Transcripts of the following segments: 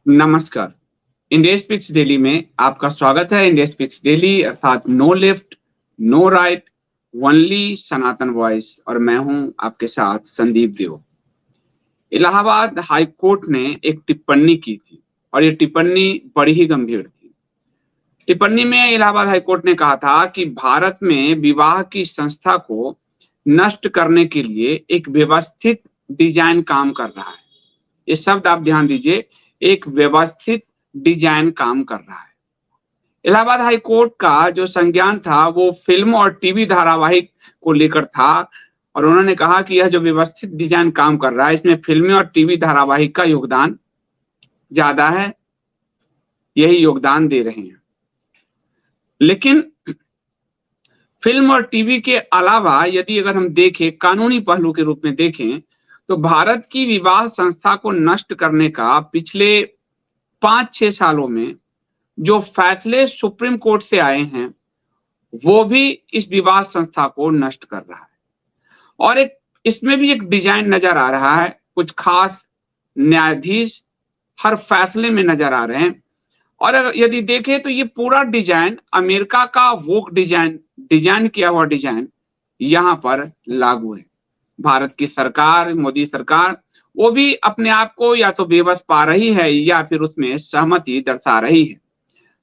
नमस्कार। India speaks daily में आपका स्वागत है। इंडिया स्पीक्स डेली अर्थात no left, no right, only Sanatan voice और मैं हूं आपके साथ संदीप देव। इलाहाबाद हाई कोर्ट ने एक टिप्पणी की थी और ये टिप्पणी बड़ी ही गंभीर थी। टिप्पणी में इलाहाबाद हाई कोर्ट ने कहा था कि भारत में विवाह की संस्था को नष्ट करने के लिए एक व्यवस्थित डिजाइन काम कर रहा है। ये शब्द आप ध्यान दीजिए, एक व्यवस्थित डिजाइन काम कर रहा है। इलाहाबाद हाई कोर्ट का जो संज्ञान था वो फिल्म और टीवी धारावाहिक को लेकर था और उन्होंने कहा कि यह जो व्यवस्थित डिजाइन काम कर रहा है इसमें फिल्में और टीवी धारावाहिक का योगदान ज्यादा है, यही योगदान दे रहे हैं। लेकिन फिल्म और टीवी के अलावा यदि अगर हम देखें, कानूनी पहलू के रूप में देखें, तो भारत की विवाह संस्था को नष्ट करने का पिछले 5-6 सालों में जो फैसले सुप्रीम कोर्ट से आए हैं वो भी इस विवाह संस्था को नष्ट कर रहा है और एक इसमें भी एक डिजाइन नजर आ रहा है। कुछ खास न्यायाधीश हर फैसले में नजर आ रहे हैं और यदि देखें तो ये पूरा डिजाइन अमेरिका का वोक डिजाइन किया हुआ डिजाइन यहाँ पर लागू है। भारत की सरकार, मोदी सरकार, वो भी अपने आप को या तो बेबस पा रही है या फिर उसमें सहमति दर्शा रही है।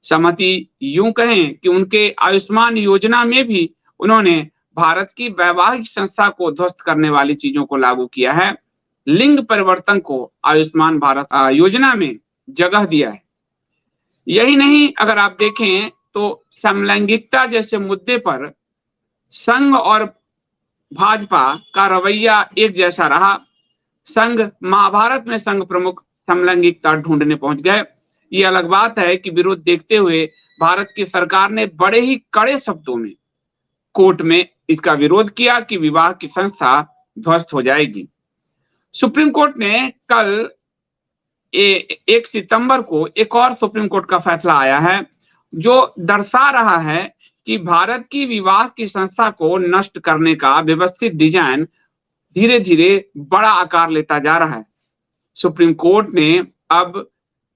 सहमति यूं कहें कि उनके आयुष्मान योजना में भी उन्होंने भारत की वैवाहिक संस्था को ध्वस्त करने वाली चीजों को लागू किया है। लिंग परिवर्तन को आयुष्मान भारत योजना में जगह दिया है। यही नहीं, अगर आप देखें तो समलैंगिकता जैसे मुद्दे पर संघ और भाजपा का रवैया एक जैसा रहा। महाभारत में संघ प्रमुख समलैंगिकता ढूंढने पहुंच गए। ये अलग बात है कि विरोध देखते हुए भारत की सरकार ने बड़े ही कड़े शब्दों में कोर्ट में इसका विरोध किया कि विवाह की संस्था ध्वस्त हो जाएगी। सुप्रीम कोर्ट ने कल 1 सितंबर को एक और सुप्रीम कोर्ट का फैसला आया है जो दर्शा रहा है कि भारत की विवाह की संस्था को नष्ट करने का व्यवस्थित डिजाइन धीरे धीरे बड़ा आकार लेता जा रहा है। सुप्रीम कोर्ट ने अब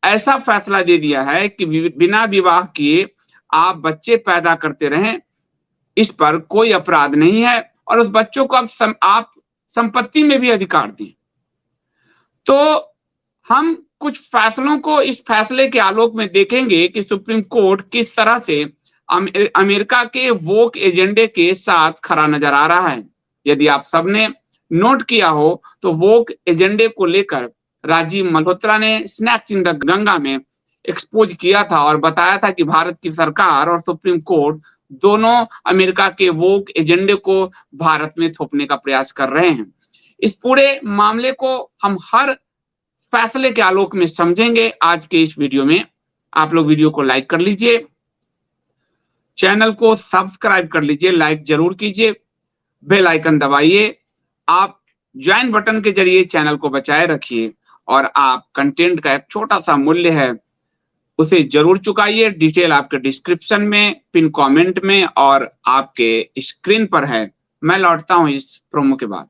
ऐसा फैसला दे दिया है कि बिना विवाह किए आप बच्चे पैदा करते रहें, इस पर कोई अपराध नहीं है और उस बच्चों को आप संपत्ति में भी अधिकार दें। तो हम कुछ फैसलों को इस फैसले के आलोक में देखेंगे कि सुप्रीम कोर्ट किस तरह से अमेरिका के वोक एजेंडे के साथ खड़ा नजर आ रहा है। यदि आप सबने नोट किया हो तो वोक एजेंडे को लेकर राजीव मल्होत्रा ने स्नैक्स इन द गंगा में एक्सपोज किया था और बताया था कि भारत की सरकार और सुप्रीम कोर्ट दोनों अमेरिका के वोक एजेंडे को भारत में थोपने का प्रयास कर रहे हैं। इस पूरे मामले को हम हर फैसले के आलोक में समझेंगे आज के इस वीडियो में। आप लोग वीडियो को लाइक कर लीजिए, चैनल को सब्सक्राइब कर लीजिए, लाइक जरूर कीजिए, बेल आइकन दबाइए। आप ज्वाइन बटन के जरिए चैनल को बचाए रखिए और आप कंटेंट का एक छोटा सा मूल्य है उसे जरूर चुकाइए। डिटेल आपके डिस्क्रिप्शन में, पिन कमेंट में और आपके स्क्रीन पर है। मैं लौटता हूं इस प्रोमो के बाद।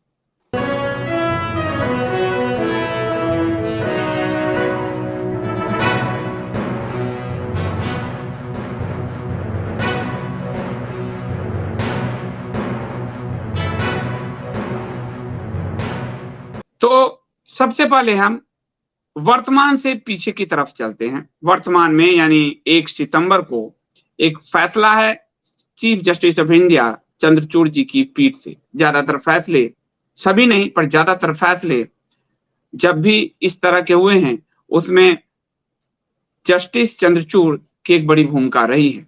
तो सबसे पहले हम वर्तमान से पीछे की तरफ चलते हैं। वर्तमान में यानी 1 सितंबर को एक फैसला है chief justice of India Chandrachud ji की पीठ से। ज्यादातर फैसले, सभी नहीं पर ज्यादातर फैसले जब भी इस तरह के हुए हैं उसमें जस्टिस चंद्रचूड़ की एक बड़ी भूमिका रही है।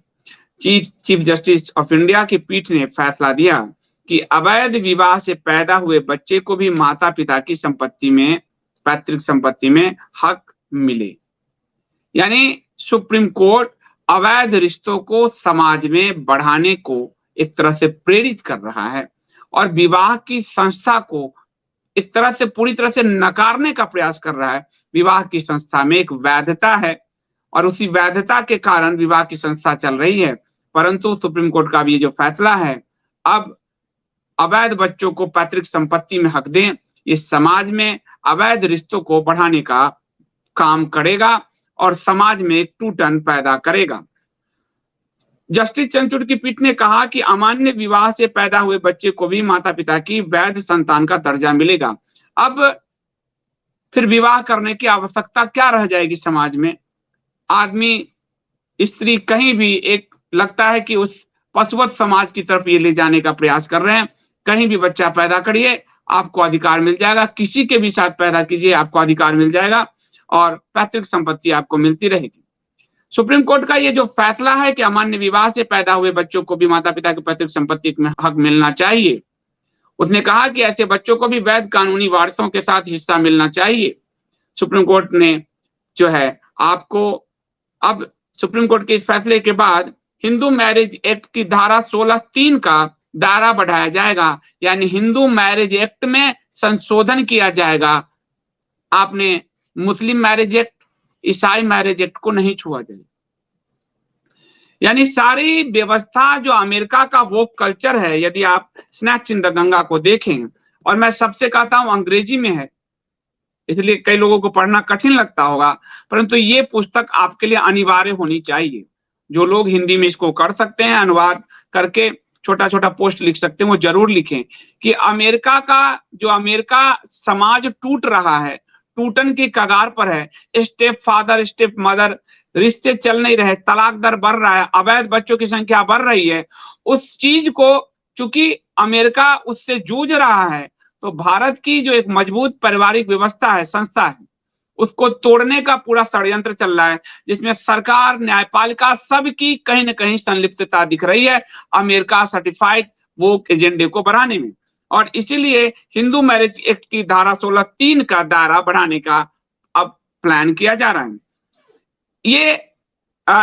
चीफ जस्टिस ऑफ इंडिया की पीठ ने फैसला दिया कि अवैध विवाह से पैदा हुए बच्चे को भी माता पिता की संपत्ति में, पैतृक संपत्ति में हक मिले। यानी सुप्रीम कोर्ट अवैध रिश्तों को समाज में बढ़ाने को एक तरह से प्रेरित कर रहा है और विवाह की संस्था को एक तरह से पूरी तरह से नकारने का प्रयास कर रहा है। विवाह की संस्था में एक वैधता है और उसी वैधता के कारण विवाह की संस्था चल रही है, परंतु सुप्रीम कोर्ट का भी ये जो फैसला है अब अवैध बच्चों को पैतृक संपत्ति में हक दें, ये समाज में अवैध रिश्तों को बढ़ाने का काम करेगा और समाज में एक टूटन पैदा करेगा। जस्टिस चंद्रचूड़ की पीठ ने कहा कि अमान्य विवाह से पैदा हुए बच्चे को भी माता पिता की वैध संतान का दर्जा मिलेगा। अब फिर विवाह करने की आवश्यकता क्या रह जाएगी समाज में? आदमी, स्त्री कहीं भी एक लगता है कि उस पशुवत समाज की तरफ ये ले जाने का प्रयास कर रहे हैं। कहीं भी बच्चा पैदा करिए, आपको अधिकार मिल जाएगा, किसी के भी साथ पैदा कीजिए आपको अधिकार मिल जाएगा और पैतृक संपत्ति आपको मिलती रहेगी। सुप्रीम कोर्ट का ये जो फैसला है कि अमान्य विवाह से पैदा हुए बच्चों को भी माता पिता की पैतृक संपत्ति में हक मिलना चाहिए, उसने कहा कि ऐसे बच्चों को भी वैध कानूनी वारसों के साथ हिस्सा मिलना चाहिए। सुप्रीम कोर्ट ने जो है आपको अब सुप्रीम कोर्ट के इस फैसले के बाद हिंदू मैरिज एक्ट की धारा 16(3) का दायरा बढ़ाया जाएगा, यानी हिंदू मैरिज एक्ट में संशोधन किया जाएगा। आपने मुस्लिम मैरिज एक्ट, ईसाई मैरिज एक्ट को नहीं छुआ जाएगा। यानी सारी व्यवस्था जो अमेरिका का वो कल्चर है, यदि आप स्नैच इन द गंगा को देखें, और मैं सबसे कहता हूं अंग्रेजी में है इसलिए कई लोगों को पढ़ना कठिन लगता होगा, परंतु ये पुस्तक आपके लिए अनिवार्य होनी चाहिए। जो लोग हिंदी में इसको कर सकते हैं, अनुवाद करके छोटा छोटा पोस्ट लिख सकते हैं, वो जरूर लिखें कि अमेरिका समाज टूट रहा है, टूटन की कगार पर है। स्टेप फादर, स्टेप मदर रिश्ते चल नहीं रहे, तलाक दर बढ़ रहा है, अवैध बच्चों की संख्या बढ़ रही है। उस चीज को चूंकि अमेरिका उससे जूझ रहा है, तो भारत की जो एक मजबूत पारिवारिक व्यवस्था है, संस्था है, उसको तोड़ने का पूरा षड्यंत्र चल रहा है, जिसमें सरकार, न्यायपालिका सबकी कहीं ना कहीं संलिप्तता दिख रही है अमेरिका सर्टिफाइड वो एजेंडे को बढ़ाने में। और इसीलिए हिंदू मैरिज एक्ट की धारा 16(3) का दायरा बढ़ाने का अब प्लान किया जा रहा है। ये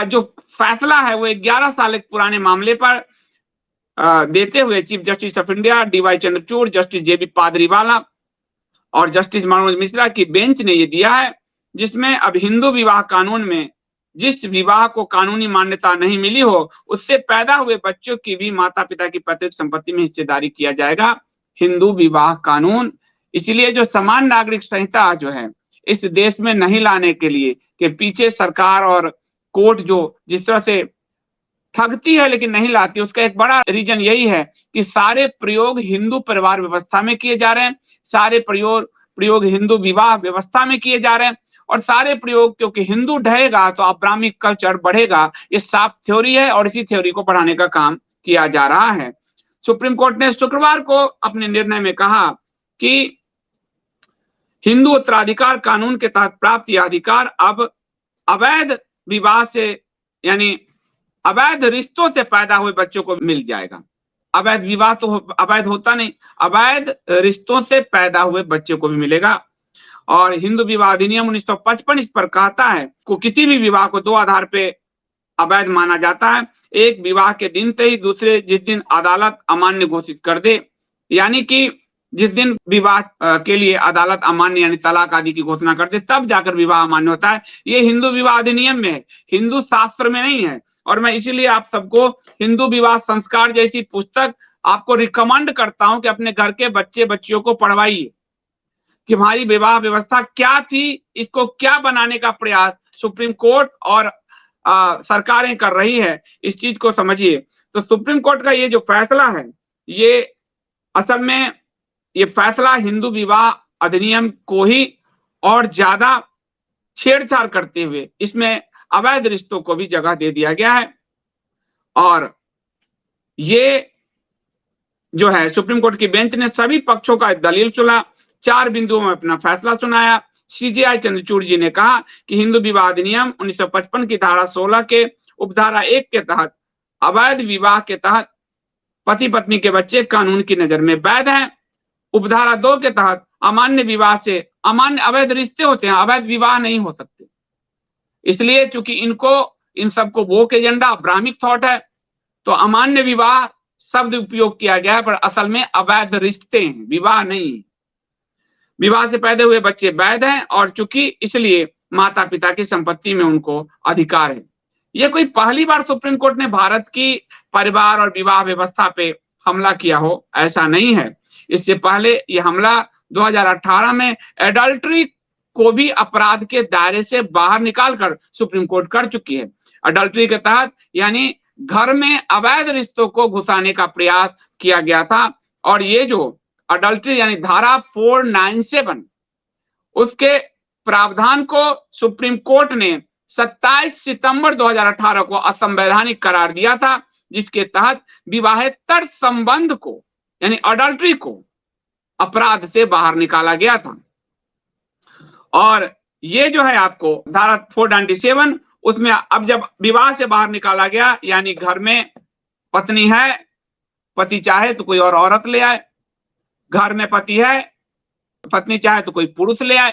जो फैसला है वो 11 साल एक पुराने मामले पर देते हुए chief justice of India DY Chandrachud, justice JB Pardiwala और जस्टिस मनोज मिश्रा की बेंच ने ये दिया है, जिसमें अब हिंदू विवाह कानून में जिस विवाह को कानूनी मान्यता नहीं मिली हो, उससे पैदा हुए बच्चों की भी माता पिता की पैतृक संपत्ति में हिस्सेदारी किया जाएगा। हिंदू विवाह कानून, इसलिए जो समान नागरिक संहिता जो है इस देश में नहीं लाने के लिए कि पीछे सरकार और कोर्ट जो जिस तरह से ठगती है लेकिन नहीं लाती, उसका एक बड़ा रीजन यही है कि सारे प्रयोग हिंदू परिवार व्यवस्था में किए जा रहे हैं, सारे प्रयोग हिंदू विवाह व्यवस्था में किए जा रहे हैं, और सारे प्रयोग क्योंकि हिंदू ढहेगा तो अब्राह्मिक कल्चर बढ़ेगा। ये साफ थ्योरी है और इसी थ्योरी को बढ़ाने का काम किया जा रहा है। सुप्रीम कोर्ट ने शुक्रवार को अपने निर्णय में कहा कि हिंदू उत्तराधिकार कानून के तहत प्राप्त यह अधिकार अब अवैध विवाह से यानी अवैध रिश्तों से पैदा हुए बच्चों को मिल जाएगा। अवैध विवाह तो अवैध होता नहीं, अवैध रिश्तों से पैदा हुए बच्चे को भी मिलेगा। और हिंदू विवाह अधिनियम 1955 इस पर कहता है को किसी भी विवाह को 2 आधार पे अवैध माना जाता है। एक, विवाह के दिन से ही, दूसरे जिस दिन अदालत अमान्य घोषित कर दे, यानी कि जिस दिन विवाह के लिए अदालत अमान्य यानी तलाक आदि की घोषणा कर दे तब जाकर विवाह अमान्य होता है। ये हिंदू विवाह अधिनियम में है, हिंदू शास्त्र में नहीं है। और मैं इसीलिए आप सबको हिंदू विवाह संस्कार जैसी पुस्तक आपको रिकमेंड करता हूं कि अपने घर के बच्चे बच्चियों को पढ़वाइए कि हमारी विवाह व्यवस्था क्या थी, इसको क्या बनाने का प्रयास सुप्रीम कोर्ट और सरकारें कर रही है, इस चीज को समझिए। तो सुप्रीम कोर्ट का ये जो फैसला है, ये असल में ये फैसला हिंदू विवाह अधिनियम को ही और ज्यादा छेड़छाड़ करते हुए इसमें अवैध रिश्तों को भी जगह दे दिया गया है। और ये जो है सुप्रीम कोर्ट की बेंच ने सभी पक्षों का दलील सुना, 4 बिंदुओं में अपना फैसला सुनाया। सीजेआई चंद्रचूड़ जी ने कहा कि हिंदू विवाह अधिनियम 1955 की धारा 16 के उपधारा 1 के तहत अवैध विवाह के तहत पति पत्नी के बच्चे कानून की नजर में वैध हैं। उपधारा 2 के तहत अमान्य विवाह से अमान्य अवैध रिश्ते होते हैं, अवैध विवाह नहीं हो सकते। इसलिए चूंकि इन सबको वोक एजेंडा ब्राह्मिक थॉट है, तो अमान्य विवाह शब्द उपयोग किया गया है, पर असल में अवैध रिश्ते हैं, विवाह नहीं। विवाह से पैदा हुए बच्चे वैध हैं और चूंकि इसलिए माता पिता की संपत्ति में उनको अधिकार है। यह कोई पहली बार सुप्रीम कोर्ट ने भारत की परिवार और विवाह व्यवस्था पे हमला किया हो, ऐसा नहीं है। इससे पहले यह हमला 2018 में एडल्ट्री को भी अपराध के दायरे से बाहर निकालकर सुप्रीम कोर्ट कर चुकी है। अडल्ट्री के तहत यानी घर में अवैध रिश्तों को घुसाने का प्रयास किया गया था, और ये जो अडल्ट्री यानी धारा 497 उसके प्रावधान को सुप्रीम कोर्ट ने 27 सितंबर 2018 को असंवैधानिक करार दिया था, जिसके तहत विवाहेतर संबंध को यानी अडल्ट्री को अपराध से बाहर निकाला गया था। और ये जो है आपको धारा 497 उसमें अब जब विवाह से बाहर निकाला गया यानी घर में पत्नी है, पति चाहे तो कोई और औरत ले आए, घर में पति है, पत्नी चाहे तो कोई पुरुष ले आए,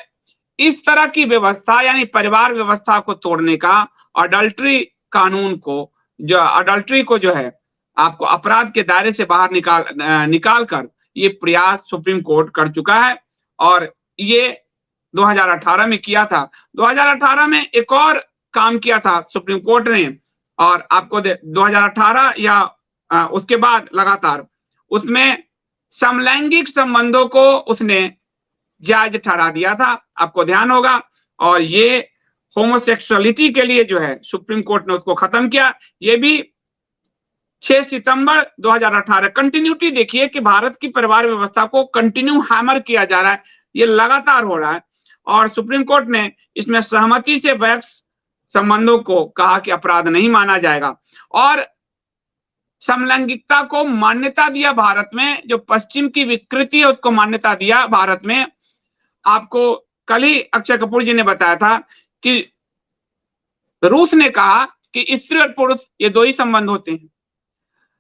इस तरह की व्यवस्था यानी परिवार व्यवस्था को तोड़ने का अडल्ट्री कानून को जो है आपको अपराध के दायरे से बाहर निकाल कर ये प्रयास सुप्रीम कोर्ट कर चुका है। और ये 2018 में किया था। 2018 में एक और काम किया था सुप्रीम कोर्ट ने, और आपको 2018 या उसके बाद लगातार उसमें समलैंगिक संबंधों को उसने जायज ठहरा दिया था, आपको ध्यान होगा। और ये होमोसेक्सुअलिटी के लिए जो है सुप्रीम कोर्ट ने उसको खत्म किया। ये भी 6 सितंबर 2018। कंटिन्यूटी देखिए कि भारत की परिवार व्यवस्था को कंटिन्यू हैमर किया जा रहा है, ये लगातार हो रहा है। और सुप्रीम कोर्ट ने इसमें सहमति से वैक्स संबंधों को कहा कि अपराध नहीं माना जाएगा, और समलैंगिकता को मान्यता दिया भारत में। जो पश्चिम की विकृति है उसको मान्यता दिया भारत में। आपको कल ही अक्षय कपूर जी ने बताया था कि रूस ने कहा कि स्त्री और पुरुष ये दो ही संबंध होते हैं।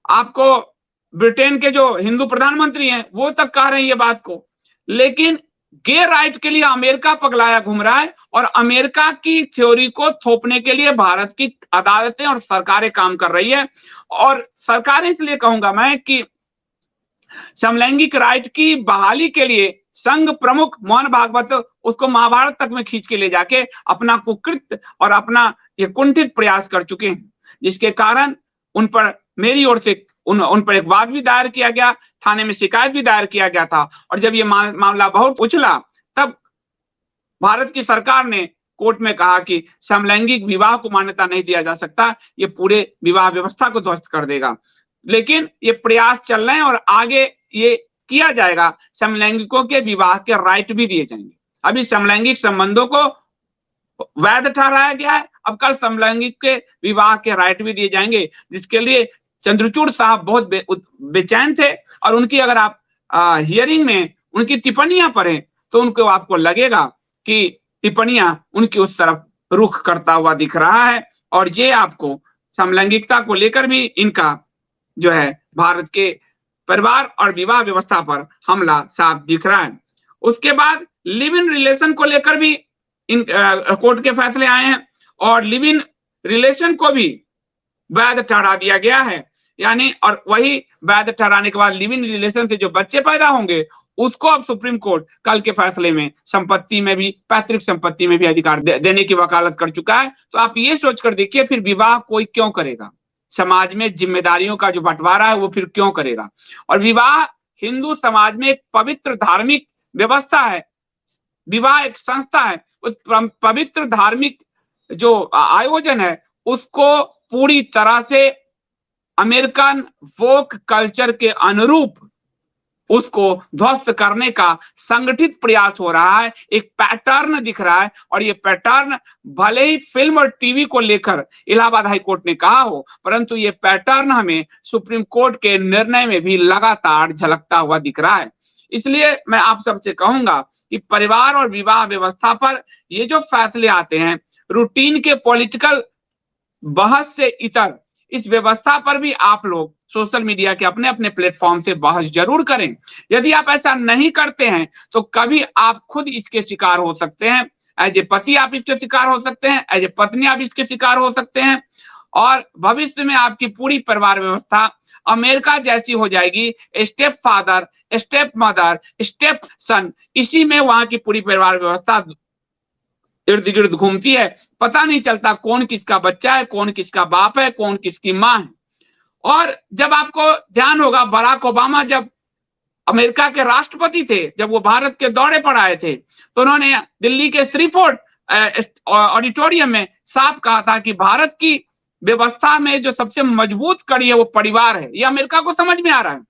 आपको ब्रिटेन के जो हिंदू प्रधानमंत्री हैं वो तक कह रहे हैं ये बात को। लेकिन गे राइट के लिए अमेरिका पगलाया घूम रहा है, और अमेरिका की थ्योरी को थोपने के लिए भारत की अदालतें और सरकारें काम कर रही है। और सरकारें इसलिए कहूंगा मैं कि समलैंगिक राइट की बहाली के लिए संघ प्रमुख मोहन भागवत उसको महाभारत तक में खींच के ले जाके अपना कुकृत और अपना ये कुंठित प्रयास कर चुके हैं, जिसके कारण उन पर मेरी ओर से उन पर एक वाद भी दायर किया गया, थाने में शिकायत भी दायर किया गया था। और जब ये मामला बहुत उछला तब भारत की सरकार ने कोर्ट में कहा कि समलैंगिक विवाह को मान्यता नहीं दिया जा सकता, ये पूरे विवाह व्यवस्था को ध्वस्त कर देगा। लेकिन ये प्रयास चल रहे हैं और आगे ये किया जाएगा, समलैंगिकों के विवाह के राइट भी दिए जाएंगे। अभी समलैंगिक संबंधों को वैध ठहराया गया है, अब कल समलैंगिक के विवाह के राइट भी दिए जाएंगे, जिसके लिए चंद्रचूड़ साहब बहुत बेचैन थे। और उनकी अगर आप हियरिंग में उनकी टिप्पणियां पढ़ें तो उनको आपको लगेगा कि टिप्पणियां उनकी उस तरफ रुख करता हुआ दिख रहा है। और ये आपको समलैंगिकता को लेकर भी इनका जो है भारत के परिवार और विवाह व्यवस्था पर हमला साफ दिख रहा है। उसके बाद लिव इन रिलेशन को लेकर भी इन कोर्ट के फैसले आए हैं, और लिव इन रिलेशन को भी वैध ठहरा दिया गया है। यानी और वही वैध ठहराने के बाद लिव इन रिलेशन से जो बच्चे पैदा होंगे उसको अब सुप्रीम कोर्ट कल के फैसले में संपत्ति में भी, पैतृक संपत्ति में भी अधिकार देने की वकालत कर चुका है। तो आप ये सोचकर देखिए फिर विवाह कोई क्यों करेगा, समाज में जिम्मेदारियों का जो बंटवारा है वो फिर क्यों करेगा। और विवाह हिंदू समाज में एक पवित्र धार्मिक व्यवस्था है, विवाह एक संस्था है। उस पवित्र धार्मिक जो आयोजन है उसको पूरी तरह से अमेरिकन वोक कल्चर के अनुरूप उसको ध्वस्त करने का संगठित प्रयास हो रहा है। एक पैटर्न दिख रहा है, और ये पैटर्न भले ही फिल्म और टीवी को लेकर इलाहाबाद हाई कोर्ट ने कहा हो, परंतु ये पैटर्न हमें सुप्रीम कोर्ट के निर्णय में भी लगातार झलकता हुआ दिख रहा है। इसलिए मैं आप सबसे कहूंगा कि परिवार और विवाह व्यवस्था पर ये जो फैसले आते हैं रूटीन के पॉलिटिकल बहस से इतर, इस व्यवस्था पर भी आप लोग सोशल मीडिया के अपने अपने प्लेटफॉर्म से बहस जरूर करें। यदि आप ऐसा नहीं करते हैं तो कभी आप खुद इसके शिकार हो सकते हैं। एज ए पति आप इसके शिकार हो सकते हैं, एज ए पत्नी आप इसके शिकार हो सकते हैं, और भविष्य में आपकी पूरी परिवार व्यवस्था अमेरिका जैसी हो जाएगी। Step father, step mother, step सन, इसी में वहां की पूरी परिवार व्यवस्था इर्द गिर्द घूमती है। पता नहीं चलता कौन किसका बच्चा है, कौन किसका बाप है, कौन किसकी माँ है। और जब आपको ध्यान होगा बराक ओबामा जब अमेरिका के राष्ट्रपति थे, जब वो भारत के दौरे पर आए थे तो उन्होंने दिल्ली के श्रीफोर्ड ऑडिटोरियम में साफ कहा था कि भारत की व्यवस्था में जो सबसे मजबूत कड़ी है वो परिवार है। ये अमेरिका को समझ में आ रहा है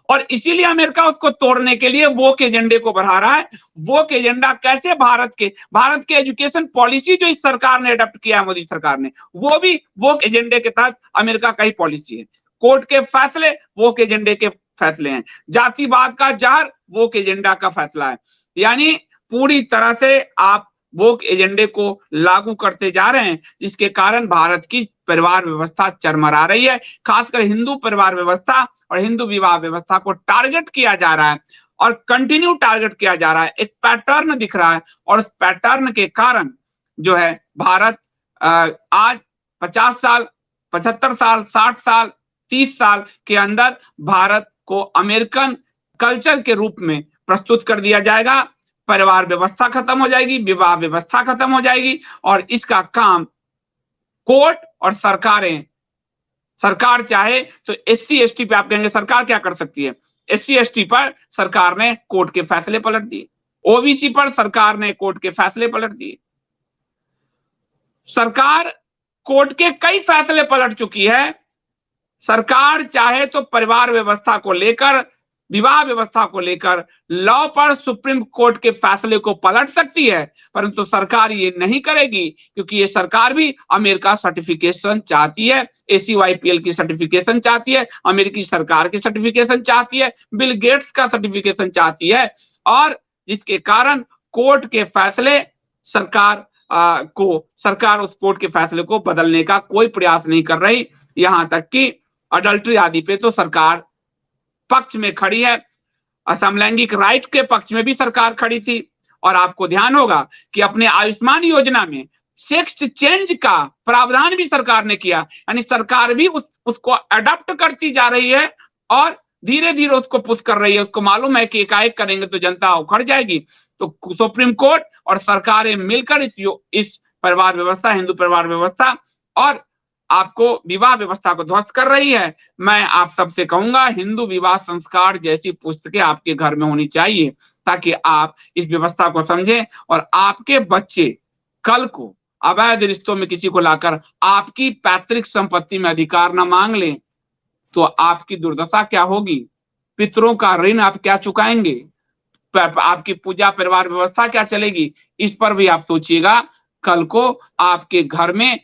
और इसीलिए अमेरिका उसको तोड़ने के लिए वोक एजेंडे को बढ़ा रहा है। वोक एजेंडा कैसे? भारत के एजुकेशन पॉलिसी जो इस सरकार ने अडॉप्ट किया है, मोदी सरकार ने, वो भी वोक एजेंडे के तहत अमेरिका का ही पॉलिसी है। कोर्ट के फैसले वोक एजेंडे के फैसले हैं। जातिवाद का जहर वोक एजेंडा का फैसला है। यानी पूरी तरह से आप वोक एजेंडे को लागू करते जा रहे हैं, जिसके कारण भारत की परिवार व्यवस्था चरमरा रही है। खासकर हिंदू परिवार व्यवस्था और हिंदू विवाह व्यवस्था को टारगेट किया जा रहा है और कंटिन्यू टारगेट किया जा रहा है। एक पैटर्न दिख रहा है और उस पैटर्न के कारण जो है भारत आज 50 साल, 75 साल, 60 साल, 30 साल के अंदर भारत को अमेरिकन कल्चर के रूप में प्रस्तुत कर दिया जाएगा। परिवार व्यवस्था खत्म हो जाएगी, विवाह व्यवस्था खत्म हो जाएगी और इसका काम कोर्ट और सरकार चाहे तो SC ST पे आप कहेंगे सरकार क्या कर सकती है? SC ST पर सरकार ने कोर्ट के फैसले पलट दिए, OBC पर सरकार ने कोर्ट के फैसले पलट दिए। सरकार कोर्ट के कई फैसले पलट चुकी है। सरकार चाहे तो परिवार व्यवस्था को लेकर, विवाह व्यवस्था को लेकर लॉ पर सुप्रीम कोर्ट के फैसले को पलट सकती है, परंतु सरकार ये नहीं करेगी क्योंकि ये सरकार भी अमेरिका सर्टिफिकेशन चाहती है, ACYPL की सर्टिफिकेशन चाहती है, अमेरिकी सरकार की सर्टिफिकेशन चाहती है, बिल गेट्स का सर्टिफिकेशन चाहती है और जिसके कारण कोर्ट के फैसले सरकार उस कोर्ट के फैसले को बदलने का कोई प्रयास नहीं कर रही। यहां तक कि अडल्ट्री आदि पे तो सरकार पक्ष में खड़ी है, असमलैंगिक राइट के पक्ष में भी सरकार खड़ी थी। और आपको ध्यान होगा कि अपने आयुष्मान योजना में सेक्स चेंज का प्रावधान भी सरकार ने किया, यानी सरकार भी उसको अडॉप्ट करती जा रही है और धीरे धीरे उसको पुश कर रही है। उसको मालूम है कि एकाएक करेंगे तो जनता उखड़ जाएगी, तो सुप्रीम कोर्ट और सरकारें मिलकर इस परिवार व्यवस्था, हिंदू परिवार व्यवस्था और आपको विवाह व्यवस्था को ध्वस्त कर रही है। मैं आप सबसे कहूंगा हिंदू विवाह संस्कार जैसी पुस्तकें आपके घर में होनी चाहिए ताकि आप इस व्यवस्था को समझें और आपके बच्चे कल को अवैध रिश्तों में किसी को लाकर आपकी पैतृक संपत्ति में अधिकार न मांग लें तो आपकी दुर्दशा क्या होगी? पितरों का ऋण आप क्या चुकाएंगे? आपकी पूजा परिवार व्यवस्था क्या चलेगी? इस पर भी आप सोचिएगा। कल को आपके घर में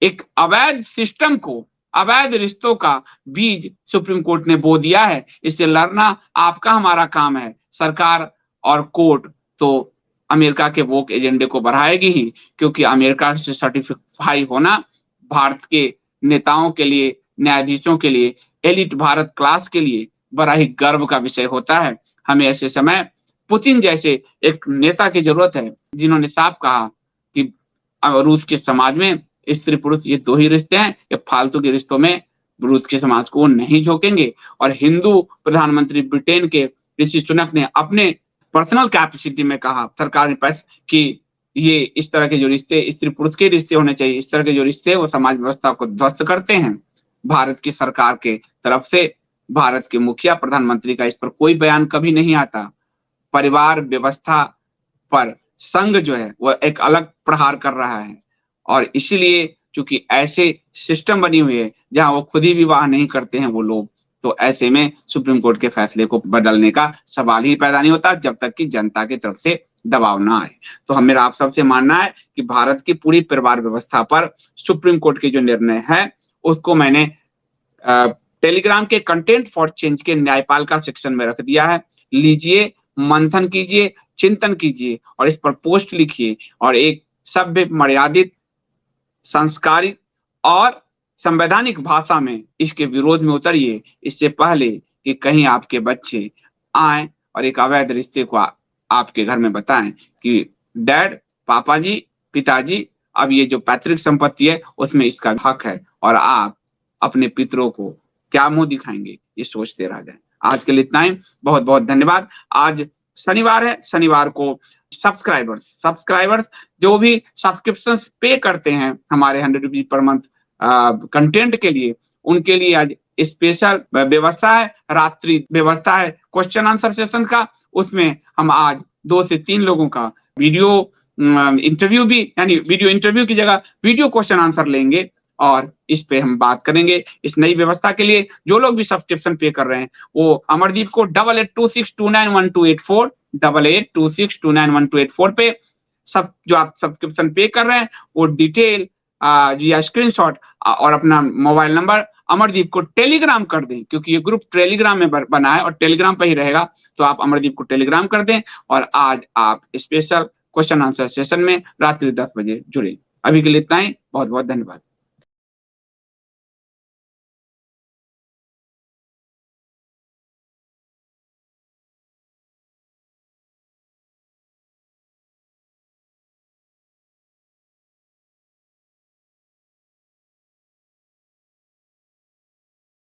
एक अवैध सिस्टम को, अवैध रिश्तों का बीज सुप्रीम कोर्ट ने बो दिया है। इससे लड़ना आपका हमारा काम है। सरकार और कोर्ट तो अमेरिका के वोक एजेंडे को बढ़ाएगी ही, क्योंकि अमेरिका से सर्टिफाई होना भारत के नेताओं के लिए, न्यायाधीशों के लिए, एलिट भारत क्लास के लिए बड़ा ही गर्व का विषय होता है। हमें ऐसे समय पुतिन जैसे एक नेता की जरूरत है जिन्होंने साफ कहा कि रूस के समाज में स्त्री पुरुष ये दो ही रिश्ते हैं, ये फालतू के रिश्तों में रूस के समाज को नहीं झोंकेंगे। और हिंदू प्रधानमंत्री ब्रिटेन के ऋषि सुनक ने अपने पर्सनल कैपेसिटी में कहा सरकार ने पास कि ये इस तरह के जो रिश्ते स्त्री पुरुष के रिश्ते होने चाहिए, इस तरह के जो रिश्ते वो समाज व्यवस्था को ध्वस्त करते हैं। भारत की सरकार के तरफ से भारत के मुखिया प्रधानमंत्री का इस पर कोई बयान कभी नहीं आता। परिवार व्यवस्था पर संघ जो है वो एक अलग प्रहार कर रहा है और इसीलिए चूंकि ऐसे सिस्टम बनी हुई है जहां वो खुद ही विवाह नहीं करते हैं वो लोग, तो ऐसे में सुप्रीम कोर्ट के फैसले को बदलने का सवाल ही पैदा नहीं होता जब तक कि जनता की तरफ से दबाव ना आए। तो मेरा आप सबसे मानना है कि भारत की पूरी परिवार व्यवस्था पर सुप्रीम कोर्ट के जो निर्णय है उसको मैंने टेलीग्राम के कंटेंट फॉर चेंज के न्यायपालिका सेक्शन में रख दिया है। लीजिए, मंथन कीजिए, चिंतन कीजिए और इस पर पोस्ट लिखिए और एक सभ्य, मर्यादित, संस्कारित और संवैधानिक भाषा में इसके विरोध में उतरिए, इससे पहले कि कहीं आपके बच्चे आए और एक अवैध रिश्ते को आपके घर में बताएं कि डैड, पापा जी, पिताजी, अब ये जो पैतृक संपत्ति है उसमें इसका हक है और आप अपने पितरों को क्या मुंह दिखाएंगे, ये सोचते रह जाएं। आज के लिए इतना ही। बहुत बहुत धन्यवाद। आज शनिवार है, शनिवार को सब्सक्राइबर्स जो भी सब्सक्रिप्शन पे करते हैं हमारे 100 रुपीज पर मंथ कंटेंट के लिए, उनके लिए आज स्पेशल व्यवस्था है, रात्रि व्यवस्था है क्वेश्चन आंसर सेशन का। उसमें हम आज 2 से 3 लोगों का वीडियो इंटरव्यू भी, यानी वीडियो इंटरव्यू की जगह वीडियो क्वेश्चन आंसर लेंगे और इस पे हम बात करेंगे। इस नई व्यवस्था के लिए जो लोग भी सब्सक्रिप्शन पे कर रहे हैं वो अमरदीप को 8826291284 8826291284 पे सब जो आप सब्सक्रिप्शन पे कर रहे हैं वो डिटेल या स्क्रीनशॉट और अपना मोबाइल नंबर अमरदीप को टेलीग्राम कर दें, क्योंकि ये ग्रुप टेलीग्राम में बना है और टेलीग्राम पे ही रहेगा। तो आप अमरदीप को टेलीग्राम कर दें और आज आप स्पेशल क्वेश्चन आंसर सेशन में रात्रि 10 बजे जुड़े। अभी के लिए इतना ही, बहुत बहुत धन्यवाद।